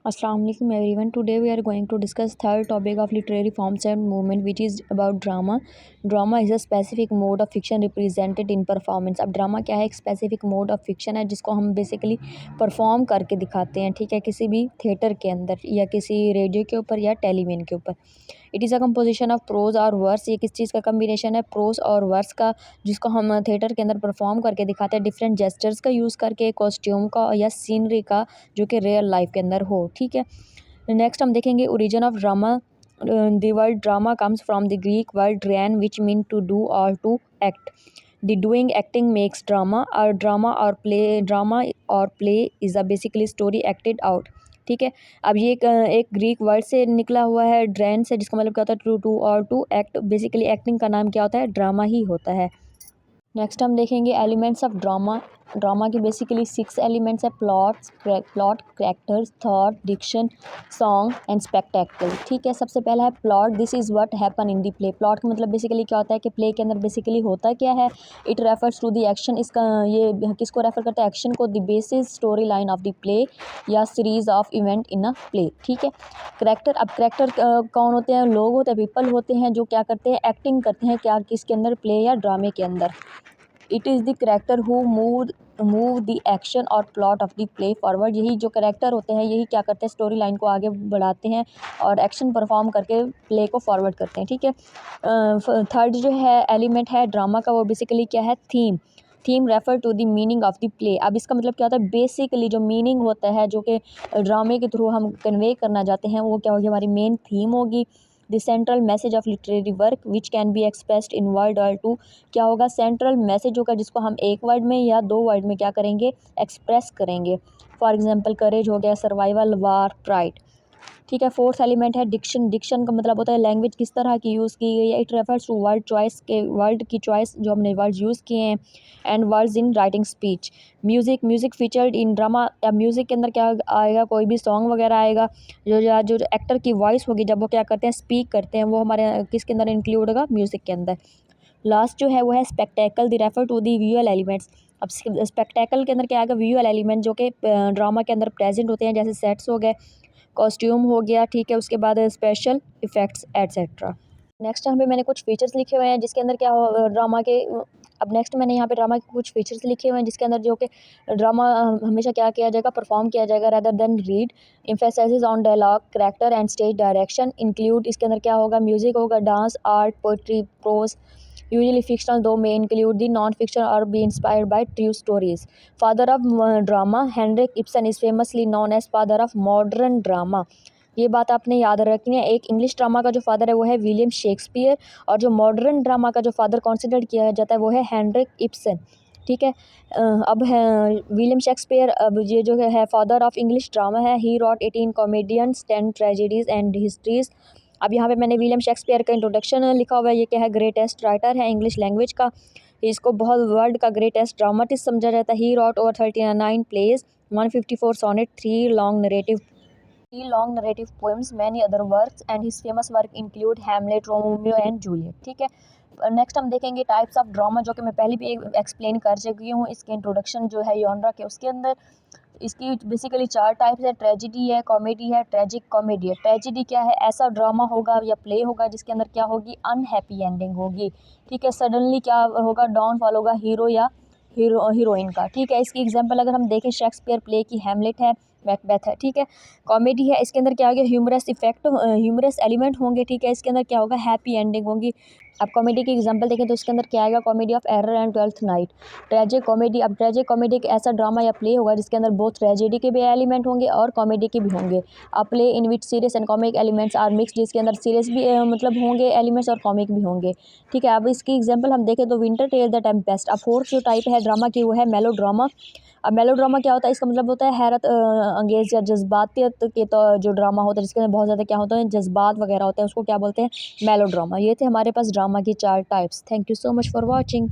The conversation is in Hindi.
Assalamu alaikum everyone. Today we are going to discuss third topic of literary forms and movement, which is about drama. Drama is a specific mode of fiction represented in performance. अब ड्रामा क्या है? एक स्पेसिफिक मोड ऑफ फिक्शन है जिसको हम बेसिकली परफॉर्म करके दिखाते हैं, ठीक है, किसी भी थिएटर के अंदर या किसी रेडियो के ऊपर या टेलीविजन के ऊपर। It is a composition of pros और वर्स। ये किस चीज़ का कम्बिनेशन है? प्रोज और वर्स का, जिसको हम थिएटर के अंदर परफॉर्म करके दिखाते हैं डिफरेंट जेस्चर्स का यूज़ करके, कॉस्ट्यूम का या सीनरी का, जो कि रियल लाइफ के अंदर हो, ठीक है। नेक्स्ट हम देखेंगे origin of drama. The word drama comes from the Greek word dran which mean to do और to act. The doing acting makes drama और ड्रामा और play is a basically story acted out, ठीक है। अब ये एक ग्रीक वर्ड से निकला हुआ है, ड्रैन से, जिसका मतलब क्या होता है? टू डू और टू एक्ट। बेसिकली एक्टिंग का नाम क्या होता है? ड्रामा ही होता है। नेक्स्ट हम देखेंगे एलिमेंट्स ऑफ ड्रामा। ड्रामा के बेसिकली 6 एलिमेंट्स है: plot, characters, thought, diction, song and spectacle, ठीक है। सबसे पहला है plot. This is what happen in the play. Plot का मतलब बेसिकली क्या होता है कि प्ले के अंदर बेसिकली होता क्या है? It refers to the action. इसका ये किसको रेफर करता है? एक्शन को। The basis story line of the play या series of event in a play, ठीक है। करेक्टर, अब करेक्टर कौन होते हैं? लोग होते हैं, पीपल होते हैं जो क्या करते हैं? एक्टिंग करते हैं, क्या, किसके अंदर? प्ले या ड्रामे के अंदर। It is the character who move the action और plot of the play forward. यही जो करेक्टर होते हैं, यही क्या करते हैं? स्टोरी लाइन को आगे बढ़ाते हैं और एक्शन परफॉर्म करके प्ले को फॉरवर्ड करते हैं, ठीक है। थर्ड जो है एलिमेंट है ड्रामा का, वो बेसिकली क्या है? Theme. Theme refer to the meaning of the play. अब इसका मतलब क्या होता है? बेसिकली जो मीनिंग होता है, जो कि ड्रामे के थ्रू हम कन्वे करना चाहते हैं, वो क्या होगी? हमारी मेन थीम होगी। The central message of literary work which can be expressed in word और टू। क्या होगा? सेंट्रल मैसेज होगा जिसको हम एक वर्ड में या 2 वर्ड में क्या करेंगे? एक्सप्रेस करेंगे। फॉर एग्जांपल करेज हो गया, सर्वाइवल, वार, प्राइड, ठीक है। फोर्थ एलिमेंट है डिक्शन। डिक्शन का मतलब होता है लैंग्वेज किस तरह की यूज़ की गई है। It refers to word choice, के वर्ड की चॉइस, जो हमने वर्ड यूज़ किए हैं, and words in writing speech. Music featured in drama. या म्यूज़िक के अंदर क्या आएगा? कोई भी सॉन्ग वगैरह आएगा, जो एक्टर की वॉइस होगी जब वो क्या करते हैं? स्पीक करते हैं, वो हमारे किसके अंदर इंक्लूड होगा? म्यूज़िक के अंदर। लास्ट जो है वो है spectacle. The refer to the visual elements. अब स्पेक्टेकल के अंदर क्या आएगा? विजुअल एलिमेंट जो कि ड्रामा के अंदर प्रेजेंट होते हैं, जैसे सेट्स हो गए, कॉस्ट्यूम हो गया, ठीक है, उसके बाद स्पेशल इफ़ेक्ट्स एट्सेट्रा। नेक्स्ट यहाँ पे मैंने कुछ फीचर्स लिखे हुए हैं जिसके अंदर क्या हो ड्रामा के। अब नेक्स्ट मैंने यहाँ पे ड्रामा के कुछ फीचर्स लिखे हुए हैं जिसके अंदर जो कि ड्रामा हमेशा क्या किया जाएगा? परफॉर्म किया जाएगा rather than read. Emphasise on dialogue, character and stage direction. Include, इसके अंदर क्या होगा? म्यूजिक होगा, dance, art, poetry, prose. Usually fictional, though may include the non-fiction or be inspired by true stories. Father of drama, Henrik Ibsen is famously known as father of modern drama. ये बात आपने याद रखनी है। एक इंग्लिश ड्रामा का जो फादर है वो है विलियम शेक्सपियर, और जो मॉडर्न ड्रामा का जो फादर कंसिडर किया जाता है वो है हेनरिक इब्सन, ठीक है। अब है विलियम शेक्सपियर, अब ये जो है फादर ऑफ इंग्लिश ड्रामा है। He wrote 18 comedians, 10 tragedies and histories. अब यहाँ पे मैंने विलियम शेक्सपियर का इंट्रोडक्शन लिखा हुआ है। ये क्या है? ग्रेटेस्ट राइटर है इंग्लिश लैंग्वेज का। इसको बहुत वर्ल्ड का ग्रेटेस्ट ड्रामाटिस्ट समझा जाता है। He wrote over 39 plays, 154 sonnet, 3 long narrative poems, many other works, and his famous work include Hamlet, Romeo and Juliet, ठीक है। नेक्स्ट हम देखेंगे टाइप्स ऑफ ड्रामा, जो कि मैं पहले भी एक्सप्लेन कर चुकी हूँ इसके इंट्रोडक्शन जो है जॉनरा के उसके अंदर। इसकी बेसिकली 4 टाइप्स है: ट्रेजिडी है, कॉमेडी है, ट्रेजिक कॉमेडी है। ट्रेजिडी क्या है? ऐसा ड्रामा होगा या प्ले होगा जिसके अंदर क्या होगी? अनहैप्पी एंडिंग होगी, ठीक है। सडनली क्या होगा? डाउनफॉल होगा हीरो या हीरोइन का, ठीक है। इसकी एग्जांपल अगर हम देखें, शेक्सपियर प्ले की हैमलेट है, मैकबेथ है, ठीक है। कॉमेडी है, इसके अंदर क्या हो गया? ह्यूमरस इफेक्ट, ह्यूमरस एलिमेंट होंगे, ठीक है। इसके अंदर क्या होगा? हैप्पी एंडिंग होगी। अब कॉमेडी की एग्जांपल देखें तो इसके अंदर क्या आएगा? Comedy of error and twelfth night. Tragic comedy, अब ट्रेजिक कॉमेडी एक ऐसा ड्रामा या प्ले होगा जिसके अंदर बहुत ट्रेजेडी के भी एलिमेंट होंगे और कॉमेडी के भी होंगे। A play in which serious and comic elements are mix, जिसके अंदर सीरियस भी मतलब होंगे एलिमेंट्स और कॉमिक भी होंगे, ठीक है। अब इसकी एग्जांपल हम देखें तो विंटर टेल द टेम्पेस्ट। अब फोर्थ जो टाइप है ड्रामा की वो है मेलो ड्रामा। अब मेलो ड्रामा क्या होता है? इसका मतलब होता है हैरत अंगेज या जज्बातियत के तो जो ड्रामा होता है जिसके अंदर बहुत ज़्यादा क्या होता है? जज्बात वगैरह होते हैं, उसको क्या बोलते हैं? मेलो ड्रामा। ये थे हमारे पास ड्रामा की 4 types. Thank you so much for watching.